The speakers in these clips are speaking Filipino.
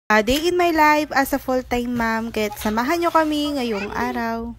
A day in my life as a full-time mom, kaya't samahan nyo kami ngayong araw.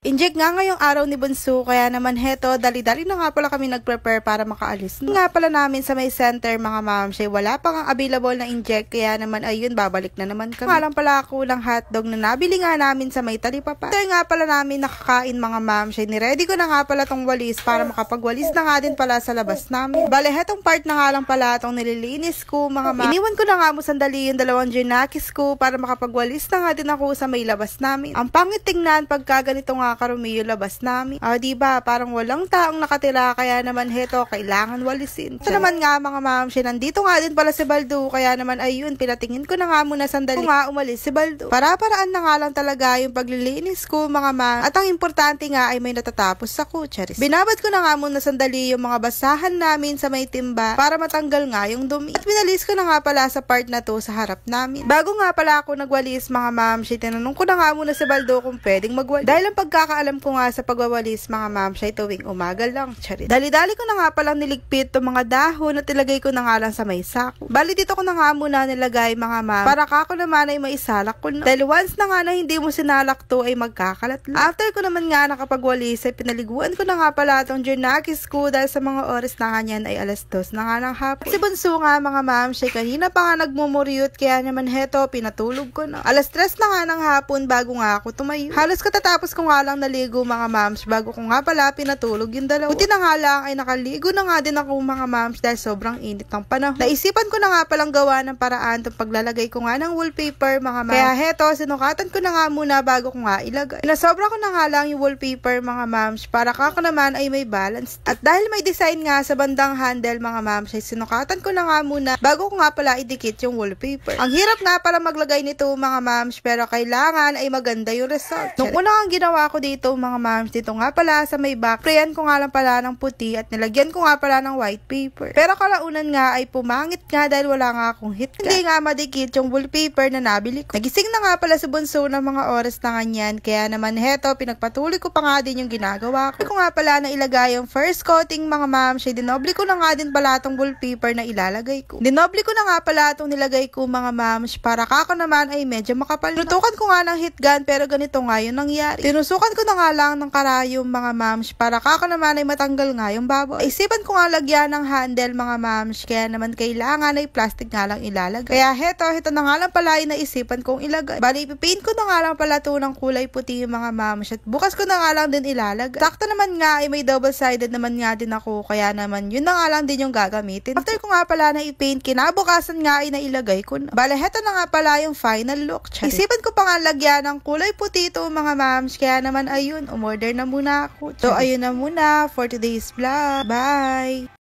Inject nga ngayong araw ni Bunso, kaya naman heto, dali-dali na nga pala kami nag-prepare para makaalis. Nga pala namin sa may center mga ma'am, siya wala pa nga available na inject, kaya naman ayun, babalik na naman kami. Nga lang pala ako ng hotdog na nabili nga namin sa may talipapa. Ito nga pala namin nakakain mga ma'am, siya niready ko na nga pala tong walis para makapagwalis na nga din pala sa labas namin. Bale, hetong part na nga lang pala tong nililinis ko mga ma'am. Iniwan ko na nga mo sandali yung dalawang Junakis ko para makapagwalis na nga din ako sa may labas namin. Ang pangit tingnan pagka ganito nga karumi yung labas namin. Diba, parang walang taong nakatira, kaya naman heto, kailangan walisin. Ito naman nga mga ma'am, siya nandito nga din pala si Baldo, kaya naman ayun, pinatingin ko na nga muna sandali kung nga umalis si Baldo. Para-paraan na nga lang talaga yung paglilinis ko mga ma'am, at ang importante nga ay may natatapos ako, charis. Binabad ko na nga muna sandali yung mga basahan namin sa may timba para matanggal nga yung dumi. At binalis ko na nga pala sa part na to sa harap namin. Bago nga pala ako nagwalis mga ma'am, siya tinanong ko na nga muna si Baldo kung pwedeng magwalis. Dahil ang pagkakaalam ko nga sa pagwawalis mga ma'am, siya tuwing umaga lang, charis. Dali-dali ko na nga palang niligpit itong mga dahon at ilagay ko na nga lang sa may sako. Bali dito ko na nga muna nilagay mga ma'am, para kako naman ay maisalak ko na. Dahil once na nga na hindi mo sinalak to ay magkakalat lang. After ko naman nga nakapagwalis ay pinaliguan ko na nga pala itong Junakis ko dahil sa mga oras na kanyan ay 2:00 na nga ng hapon. Si Bunso nga mga ma'am, siya kanina pa nga nagmumuryot, kaya naman heto, pinatulog ko na. 3:00 na nga ng hapon bago nga ako tumayo. Halos katatapos ko nga lang naligo mga ma'ams bago ko nga pala pinatulog yung dalawa. Buti na nga lang ay nakaligo na nga din ako mga ma'ams dahil sobrang init ng panahon. Naisipan ko na nga palang gawa ng paraan itong paglalagay ko nga ng wallpaper mga ma'ams. Kaya heto, sinukatan ko na nga muna bago ko nga ilagay. Nasobra ko na nga lang yung wallpaper mga ma'ams para kako naman ay may balance. At dahil may design nga sa bandang handle mga ma'ams, ay sinukatan ko na nga muna bago ko nga pala idikit yung wallpaper. Ang hirap nga pala maglagay nito mga ma'ams, pero kailangan ay maganda yung result. Nung una ang ginawa ko dito mga ma'ams, dito nga pala sa may back, sprayan ko nga lang pala ng puti at nilagyan ko nga pala ng white paper. Pero kalaunan nga ay pumangit nga dahil wala nga akong hit gun. Hindi nga madikit yung wallpaper na nabili ko. Nagising na nga pala si Bunso ng mga oras na ganyan, kaya naman heto, pinagpatuloy ko pa nga din yung ginagawa ko. Ko nga pala na ilagay yung first coating mga ma'am, siya dinoble ko na nga din pala itong wallpaper na ilalagay ko. Dinoble ko na nga pala itong nilagay ko mga ma'am, para kako naman ay medyo makapal. Lutukan ko nga ng hit gun, pero ganito nga yung nangyari. Tinusukan ko na nga lang ng karayom mga ma'ams, para kako naman ay matanggal nga yung baboy. Isipan ko nga lagyan ng handle mga ma'ams, kaya naman kailangan ay plastic nga lang ilalagay. Kaya heto na nga lang pala ay naisipan kong ilagay. Bali, ipipaint ko na nga lang pala ito ng kulay puti yung mga ma'ams, at bukas ko na nga lang din ilalagay. Sakto naman nga ay may double-sided naman nga din ako, kaya naman yun na nga lang din yung gagamitin. After ko nga pala na i-paint, kinabukasan nga ay nailagay ko na. Bali, heto na nga pala yung final look. Isipan ko pa nga lagyan ng kulay puti ito mga ma'ams, kaya naman ayun, umorder na muna ako. So ayun na muna for today's vlog. Bye!